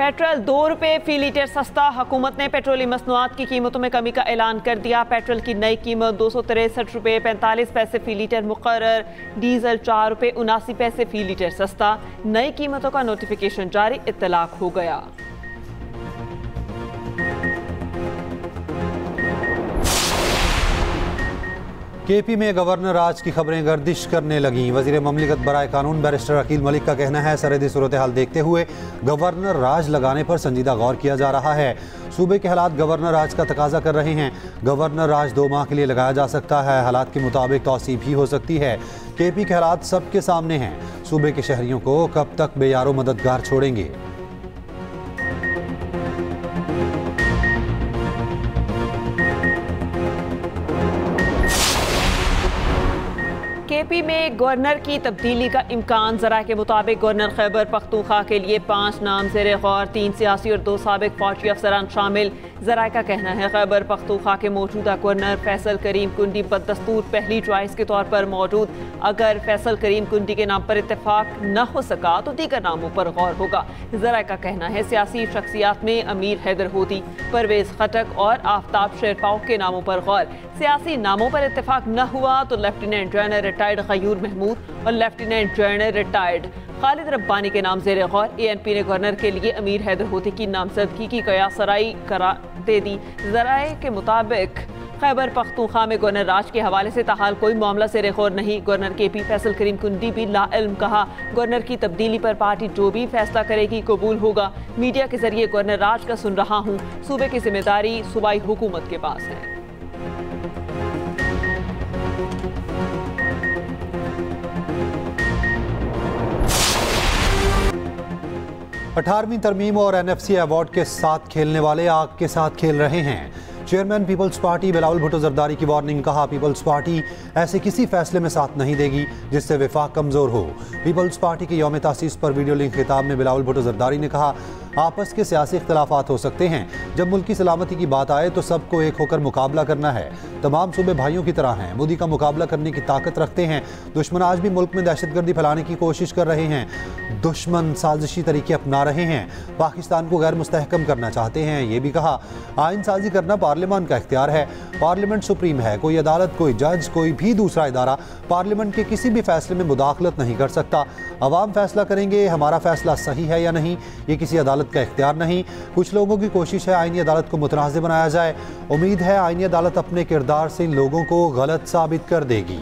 Petrol 2 रुपये फी litre सस्ता। हुकूमत ने पेट्रोलियम मसनूआत की कीमतों में कमी का ऐलान कर दिया। पेट्रोल की नई कीमत 263 रुपये 45 पैसे फी लीटर मुकर्रर। डीजल 4 रुपये 79 पैसे फी लीटर सस्ता। नई कीमतों का नोटिफिकेशन जारी, इत्तलाक हो गया। केपी में गवर्नर राज की खबरें गर्दिश करने लगीं। वजीर ममलिकत बराए कानून बैरिस्टर अकील मलिक का कहना है, सरहदी सूरत हाल देखते हुए गवर्नर राज लगाने पर संजीदा गौर किया जा रहा है। सूबे के हालात गवर्नर राज का तकाजा कर रहे हैं। गवर्नर राज 2 माह के लिए लगाया जा सकता है। हालात के मुताबिक तौसी भी हो सकती है। केपी के हालात सबके सामने हैं। सूबे के शहरियों को कब तक बेयारो मददगार छोड़ेंगे। केपी में गवर्नर की तब्दीली का इम्कान। ज़रा के मुताबिक गवर्नर खैबर पख्तूनख्वा के लिए 5 नाम ज़ेर गौर, 3 सियासी और 2 साबिक फौजी अफसरान शामिल। ज़रा का कहना है, खैबर पख्तूनख्वा के मौजूदा गवर्नर फैसल करीम कुंडी बदस्तूर पहली चॉइस के तौर पर मौजूद। अगर फैसल करीम कुंडी के नाम पर इत्तेफाक न हो सका तो दीगर नामों पर गौर होगा। ज़रा का कहना है, सियासी शख्सियात में अमीर हैदर होती, परवेज खटक और आफ्ताब शेरपाव के नामों पर गौर। सियासी नामों पर इत्तेफाक न हुआ तो lieutenant general retired Ghayur Mahmood और lieutenant general retired Khalid Rabbani के नाम ज़ेर गौर। ANP ने गवर्नर के लिए अमीर हैदर होती की नामजदगी की कयासराई करा दे दी। ज़राए के मुताबिक खैबर पख्तूनख्वा में गवर्नर राज के हवाले से ताहाल कोई मामला ज़ेर गौर नहीं। गवर्नर केपी फैसल करीम कुंडी भी लाइल्म कहा, गवर्नर की तब्दीली पर पार्टी जो भी फैसला करेगी कबूल होगा। मीडिया के जरिए गवर्नर राज का सुन रहा हूँ। सूबे की जिम्मेदारी सूबाई हुकूमत के पास है। 18वीं तरमीम और NFC अवार्ड के साथ खेलने वाले आग के साथ खेल रहे हैं। Chairman Peoples Party Bilawal Bhutto Zardari की वार्निंग। कहा, पीपल्स पार्टी ऐसे किसी फैसले में साथ नहीं देगी जिससे विफाक कमजोर हो। पीपल्स पार्टी के यौम तासीस पर वीडियो लिंक खिताब में बिलावल भुट्टो जरदारी ने कहा, आपस के सियासी इख्तलाफात हो सकते हैं, जब मुल्क की सलामती की बात आए तो सबको एक होकर मुकाबला करना है। तमाम सूबे भाइयों की तरह हैं, मोदी का मुकाबला करने की ताकत रखते हैं। दुश्मन आज भी मुल्क में दहशतगर्दी फैलाने की कोशिश कर रहे हैं। दुश्मन साजिशी तरीके अपना रहे हैं, पाकिस्तान को गैर मुस्तहकम करना चाहते हैं। ये भी कहा, आइन साजी करना पार्लियामान का इख्तियार है, पार्लियामेंट सुप्रीम है। कोई अदालत, कोई जज, कोई भी दूसरा इदारा पार्लियामेंट के किसी भी फैसले में मुदाखलत नहीं कर सकता। अवाम फैसला करेंगे हमारा फैसला सही है या नहीं, ये किसी अदालत का इख्तियार नहीं। कुछ लोगों की कोशिश है आईनी अदालत को मुतनाज़ बनाया जाए। उम्मीद है आईनी अदालत अपने किरदार से इन लोगों को गलत साबित कर देगी।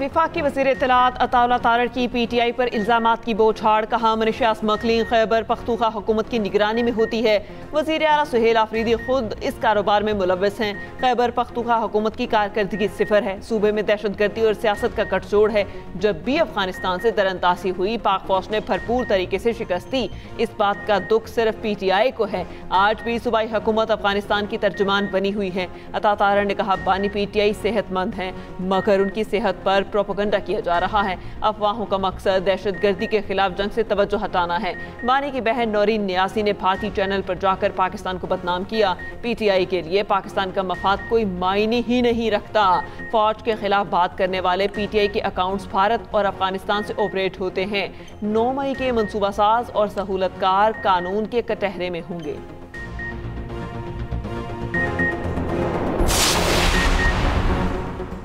वफाकी वज़ीर इत्तलात अताउल्लाह तारड़ की PTI पर इल्ज़ामात की बौछार। कहा, मनीशा स्मगलिंग खैबर पख्तूनख्वा हुकूमत की निगरानी में होती है। वज़ीर आला सुहेल आफरीदी खुद इस कारोबार में मुलव्वस हैं। खैबर पख्तूनख्वा हुकूमत की कारकर्दगी सिफर है। सूबे में दहशतगर्दी और सियासत का गठजोड़ है। जब भी अफगानिस्तान से दरअंदाजी हुई, पाक फौज ने भरपूर तरीके से शिकस्त दी। इस बात का दुख सिर्फ PTI को है। आज भी सूबाई हुकूमत अफगानिस्तान की तर्जुमान बनी हुई है। अता तारड़ ने कहा, बानी PTI सेहतमंद हैं, मगर उनकी सेहत पर प्रोपेगेंडा किया जा रहा है। अफवाहों का मकसद दहशतगर्दी के खिलाफ जंग से तवज्जो हटाना है। बानी की बहन नौरीन न्यासी ने भारतीय चैनल पर जाकर पाकिस्तान को बदनाम किया। PTI के लिए पाकिस्तान का मफाद कोई मायने ही नहीं रखता। फौज के खिलाफ बात करने वाले PTI के अकाउंट्स भारत और अफगानिस्तान से ऑपरेट होते हैं। 9 मई के मनसूबा साज और सहूलतकार कानून के कटहरे में होंगे।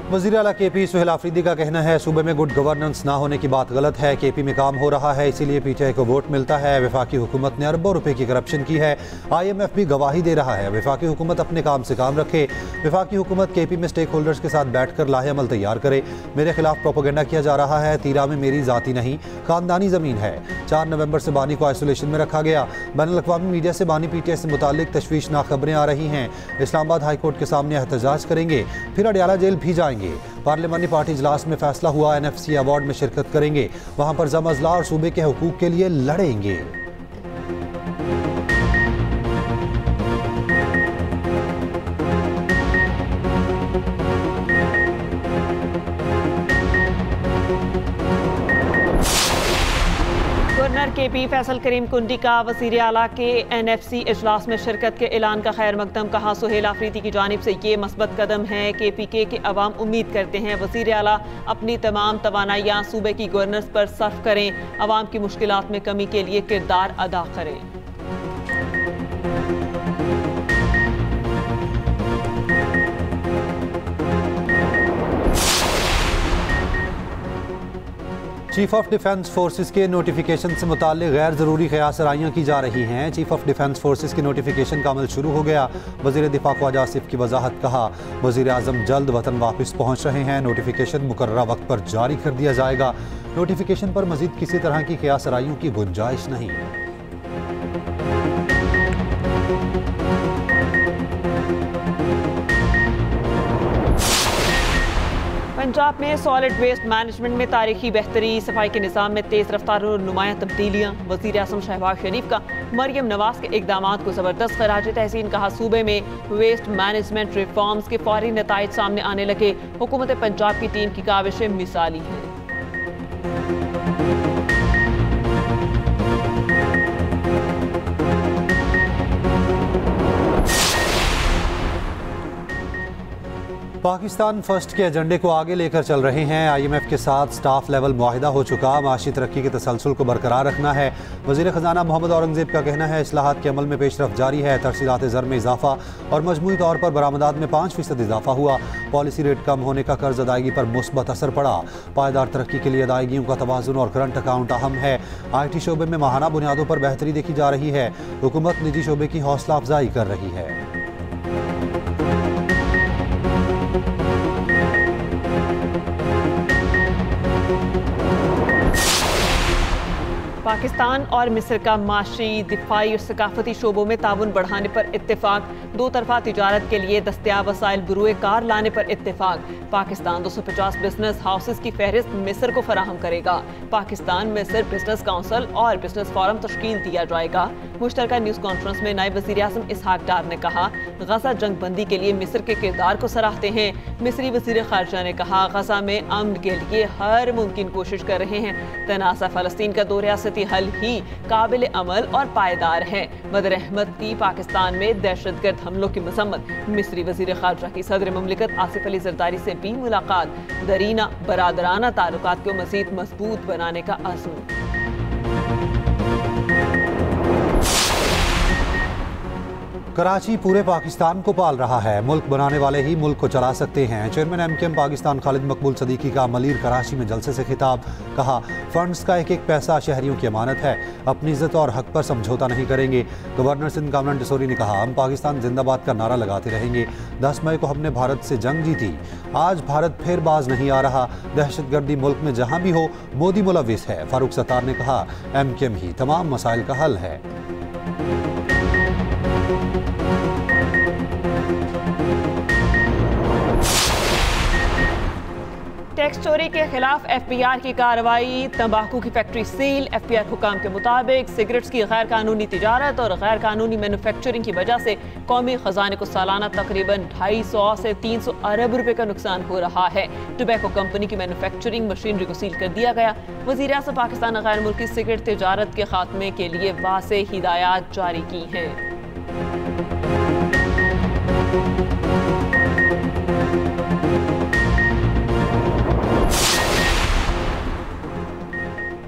वज़ीर आला KP सुहेल आफरीदी का कहना है, सूबे में गुड गवर्नेंस ना होने की बात गलत है। KP में काम हो रहा है, इसीलिए PTI को वोट मिलता है। वफाकी हुकूमत ने अरबों रुपए की करप्शन की है। IMF भी गवाही दे रहा है। वफाकी हुकूमत अपने काम से काम रखे। वफाकी हुकूमत KP में स्टेक होल्डर्स के साथ बैठ कर लाहेअमल तैयार करे। मेरे खिलाफ प्रोपेगेंडा किया जा रहा है। तीरा में मेरी ज़ाती नहीं, खानदानी ज़मीन है। 4 नवंबर से बानी को आइसोलेशन में रखा गया। बैनुल-अक़वामी मीडिया से बानी PTI से मुताल्लिक तशवीशनाक खबरें आ रही हैं। इस्लामाबाद हाई कोर्ट के सामने एहतजाज करेंगे, फिर अडयाला जेल भी जाएंगे। पार्लियामानी पार्टी इजलास में फैसला हुआ, NFC अवार्ड में शिरकत करेंगे। वहां पर जम अजला और सूबे के हुकूक के लिए लड़ेंगे। गवर्नर KP फैसल करीम कुंडी का वज़ीर आला के NFC इजलास में शिरकत के ऐलान का खैर मकदम। कहा सुहेल आफरीदी की जानिब से ये मस्बत कदम है। KPK के अवाम उम्मीद करते हैं वज़ीर आला अपनी तमाम तवानाइयाँ सूबे की गवर्नेंस पर सर्फ करें, अवाम की मुश्किलात में कमी के लिए किरदार अदा करें। चीफ ऑफ डिफेंस फोर्सेस के नोटिफिकेशन से मुताल्लिक गैर ज़रूरी क़यासराइयाँ की जा रही हैं। चीफ ऑफ डिफेंस फोर्सेस की नोटिफिकेशन का अमल शुरू हो गया। वज़ीर दिफा ख्वाजा आसिफ की वजाहत। कहा वज़ीर आज़म जल्द वतन वापस पहुँच रहे हैं। नोटिफिकेशन मुकर्ररा वक्त पर जारी कर दिया जाएगा। नोटिफिकेशन पर मज़ीद किसी तरह की क़यासराइयों की गुंजाइश नहीं। पंजाब में सॉलिड वेस्ट मैनेजमेंट में तारीखी बेहतरी, सफाई के निज़ाम में तेज़ रफ्तार और नुमायां तब्दीलियाँ। वज़ीर आज़म शहबाज शरीफ का मरियम नवाज के इक़दामात को ज़बरदस्त ख़राज तहसीन। कहा सूबे में वेस्ट मैनेजमेंट रिफॉर्म्स के फौरी नताइज सामने आने लगे। हुकूमत पंजाब की टीम की काविशें मिसाली हैं। पाकिस्तान फर्स्ट के एजेंडे को आगे लेकर चल रहे हैं। IMF के साथ स्टाफ लेवल मुआहिदा हो चुका। माशी तरक्की के तसलसल को बरकरार रखना है। वज़ीर ख़जाना मोहम्मद औरंगज़ेब का कहना है इस्लाहात के अमल में पेशरफ जारी है। तरसीलात ज़र में इजाफा और मजमूई तौर पर बरामदात में 5% इजाफा हुआ। पॉलिसी रेट कम होने का कर्ज अदायगी पर मुस्बत असर पड़ा। पायदार तरक्की के लिए अदायगियों का तवाज़ुन और करंट अकाउंट अहम है। IT शोबे में माहाना बुनियादों पर बेहतरी देखी जा रही है। हुकूमत निजी शोबे की हौसला अफजाई कर रही है। पाकिस्तान और मिस्र का माशी, दिफाई और सकाफती शोबों में ताउन बढ़ाने पर इत्तेफाक। दो तरफा तिजारत के लिए दस्तियाब वसाइल बरूए कार लाने पर इत्तेफाक। पाकिस्तान 250 बिजनेस हाउसेस की फहरिस्त मिस्र को फराहम करेगा। पाकिस्तान मिस्र बिजनेस काउंसिल और बिजनेस फोरम तश्कील दिया जाएगा। मुश्तरका न्यूज़ कॉन्फ्रेंस में नायब वज़ीर आज़म इसहाक डार ने कहा गजा जंग बंदी के लिए मिस्र के किरदार को सराहते हैं। मिस्री वज़ीर ख़ारजा ने कहा गजा में अमन के लिए हर मुमकिन कोशिश कर रहे हैं। तनाज़ा फ़लस्तीन का दो रियासती हल ही काबिल अमल और पायदार है। बदर अहमद की पाकिस्तान में दहशतगर्द हमलों की मसम्मत। मिस्री वज़ीर ख़ारजा की सदर मुमलिकत आसिफ अली ज़रदारी से भी मुलाकात। दरीना बरादराना ताल्लुकात को मज़ीद मजबूत बनाने का अज़्म। कराची पूरे पाकिस्तान को पाल रहा है। मुल्क बनाने वाले ही मुल्क को चला सकते हैं। चेयरमैन MKM पाकिस्तान खालिद मकबूल सदीकी का मलीर कराची में जलसे से खिताब। कहा फंड्स का एक एक पैसा शहरियों की अमानत है। अपनी इज्जत और हक पर समझौता नहीं करेंगे। गवर्नर सिंध कामरान डिसोरी ने कहा हम पाकिस्तान जिंदाबाद का नारा लगाते रहेंगे। 10 मई को हमने भारत से जंग जीती। आज भारत फिर बाज नहीं आ रहा। दहशतगर्दी मुल्क में जहाँ भी हो मोदी मुलविस है। फारूक सत्तार ने कहा MKM ही तमाम मसाइल का हल है। टैक्स चोरी के खिलाफ FBR की कार्रवाई। तंबाकू की फैक्ट्री सील। FBR हुकाम के मुताबिक सिगरेट्स की गैर कानूनी तिजारत और गैर कानूनी मैन्युफैक्चरिंग की वजह से कौमी खजाने को सालाना तकरीबन 250 से 300 अरब रुपए का नुकसान हो रहा है। टोबैको कंपनी की मैन्युफैक्चरिंग मशीनरी को सील कर दिया गया। वज़ीर आज़म पाकिस्तान ने गैर मुल्की सिगरेट तिजारत के खात्मे के लिए वाज़ेह हिदायत जारी की हैं।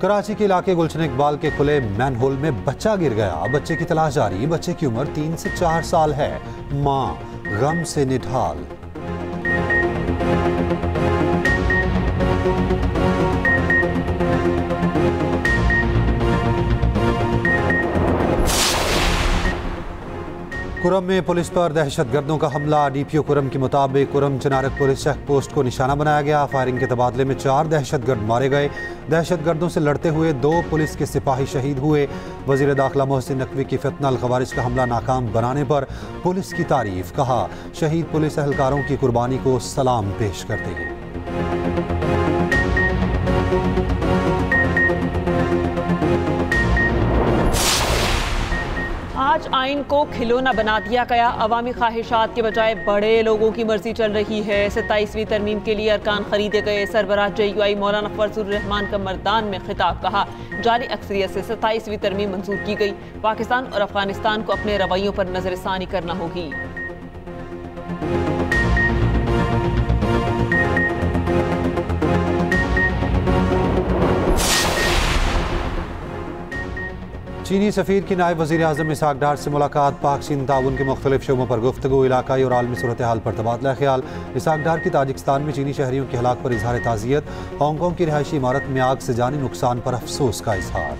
कराची के इलाके गुलशन इकबाल के खुले मैनहोल में बच्चा गिर गया। बच्चे की तलाश जारी। बच्चे की उम्र 3 से 4 साल है। मां गम से निढाल। कुरम में पुलिस पर दहशतगर्दों का हमला। DPO कुरम के मुताबिक कुरम चनारक पुलिस चेक पोस्ट को निशाना बनाया गया। फायरिंग के तबादले में 4 दहशतगर्द मारे गए। दहशतगर्दों से लड़ते हुए 2 पुलिस के सिपाही शहीद हुए। वज़ीर दाखिला मोहसिन नकवी की फितना अल खवारिज का हमला नाकाम बनाने पर पुलिस की तारीफ। कहा शहीद पुलिस एहलकारों की कुर्बानी को सलाम पेश करते हैं। आज आइन को खिलौना बना दिया गया। अवामी ख्वाहिशात के बजाय बड़े लोगों की मर्जी चल रही है। 27वीं तरमीम के लिए अरकान खरीदे गए। सरबराह JUI मौलाना फजलुर रहमान का मर्दान में खिताब। कहा, जारी अक्सरियत से 27वीं तरमीम मंजूर की गई। पाकिस्तान और अफगानिस्तान को अपने रवैयों पर नजरसानी करना होगी। चीनी सफ़ीर की नायब वज़ीर आज़म इसहाक डार से मुलाकात। पाक चीन ताउन के मुख्तलिफ शोबों पर गुफ्तगू। इलाकाई और आलमी सूरत हाल पर तबादला ख्याल। इसहाक डार की ताजिकिस्तान में चीनी शहरियों की हलाक पर इजहार ताज़ियत। हांगकॉन्ग की रिहायशी इमारत में आग से जानी नुकसान पर अफसोस का इजहार।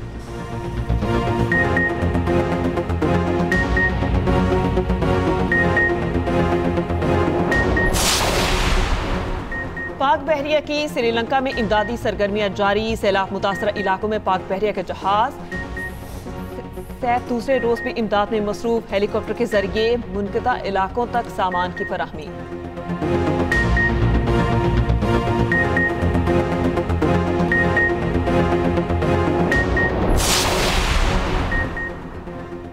पाक बहरिया की श्रीलंका में इमदादी सरगर्मियां जारी। सैलाब मुतासरा इलाकों में पाक बहरिया के जहाज सैफ दूसरे रोज भी इमदाद में मसरूफ। हेलीकॉप्टर के जरिए मुनक़ता इलाकों तक सामान की फराहमी।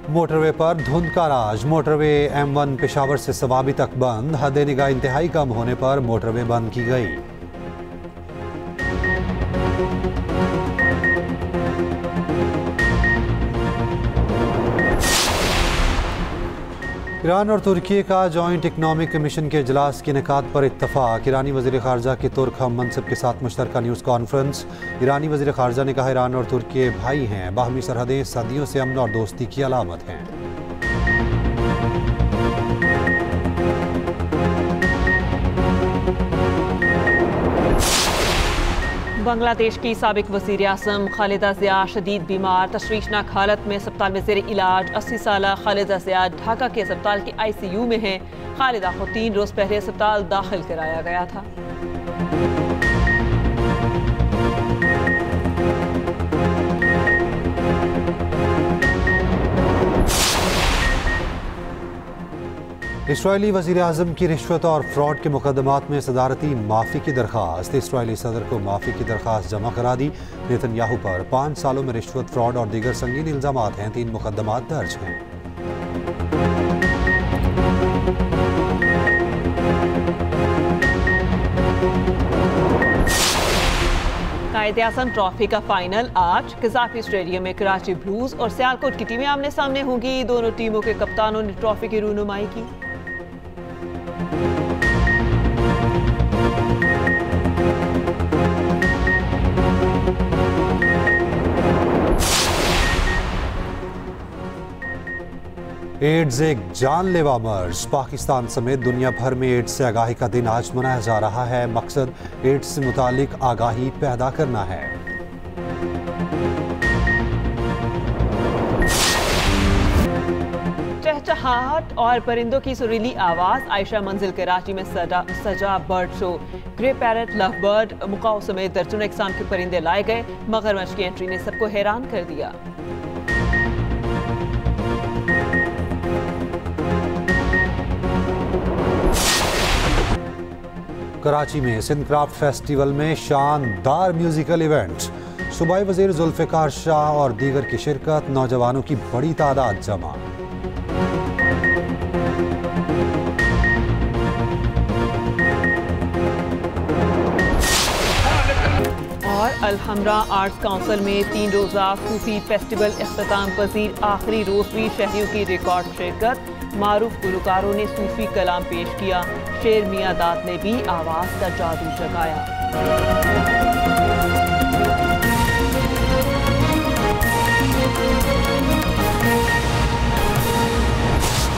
मोटरवे पर धुंध का राज। मोटरवे M1 पेशावर से सवाबी तक बंद। हद निगाह इंतहाई कम होने पर मोटरवे बंद की गई। ईरान और तुर्की का जॉइंट इकनॉमिक कमीशन के इजलास के इनेकाद पर इत्तफाक। ईरानी वज़ीर ख़ारजा की तुर्क हम मनसब के साथ मुश्तरका न्यूज़ कॉन्फ्रेंस। ईरानी वज़ीर ख़ारजा ने कहा, ईरान और तुर्की भाई हैं। बाहमी सरहदें सदियों से अमन और दोस्ती की अलामत हैं। बांग्लादेश की साबिक वज़ीर आज़म खालिदा ज़िया शदीद बीमार। तशवीशनाक हालत में अस्पताल में ज़ेर इलाज। 80 साल खालिदा ज़िया ढाका के अस्पताल की ICU में हैं। खालिदा को 3 रोज़ पहले अस्पताल दाखिल कराया गया था। इसराइली वज़ीर आज़म की रिश्वत और फ्रॉड के मुकदमात में सदारती माफ़ी की दरख्वास्त। इसराइली सदर को माफ़ी की दरख्वास्त जमा करा दी। नेतन्याहू पर 5 सालों में रिश्वत, फ्रॉड और दीगर संगीन इल्ज़ामात हैं। 3 मुकदमात दर्ज हैं। कायद-ए-आज़म ट्रॉफी का फाइनल आज कज़ाफ़ी स्टेडियम में कराची ब्लूज और सियालकोट की टीमें आमने सामने होंगी। दोनों टीमों के कप्तानों ने ट्रॉफी की रूनुमाई की। एड्स एक जानलेवा मर्ज। पाकिस्तान समेत दुनिया भर में एड्स से आगाही का दिन आज मनाया जा रहा है। मकसद एड्स से मुतालिक आगाही पैदा करना है। चहचहाहट और परिंदों की सुरीली आवाज। आयशा मंजिल कराची में सजा bird show. Grey parrot, love bird, macaw समेत दर्जनों इकसाम के परिंदे लाए गए। मगरमच्छ की एंट्री ने सबको हैरान कर दिया। कराची में सिंध क्राफ्ट फेस्टिवल में शानदार म्यूजिकल इवेंट। सूबाई वजीर जुल्फिकार शाह और दीगर की शिरकत। नौजवानों की बड़ी तादाद जमा। और अल-हमरा आर्ट्स काउंसिल में 3 रोज़ा सूफी फेस्टिवल इख्तिताम पजीर। आखिरी रोज भी शहरियों की रिकॉर्ड शिरकत। मारूफ गुलकारों ने सूफी कलाम पेश किया। शेर मियां दाद ने भी आवाज का जादू जगाया।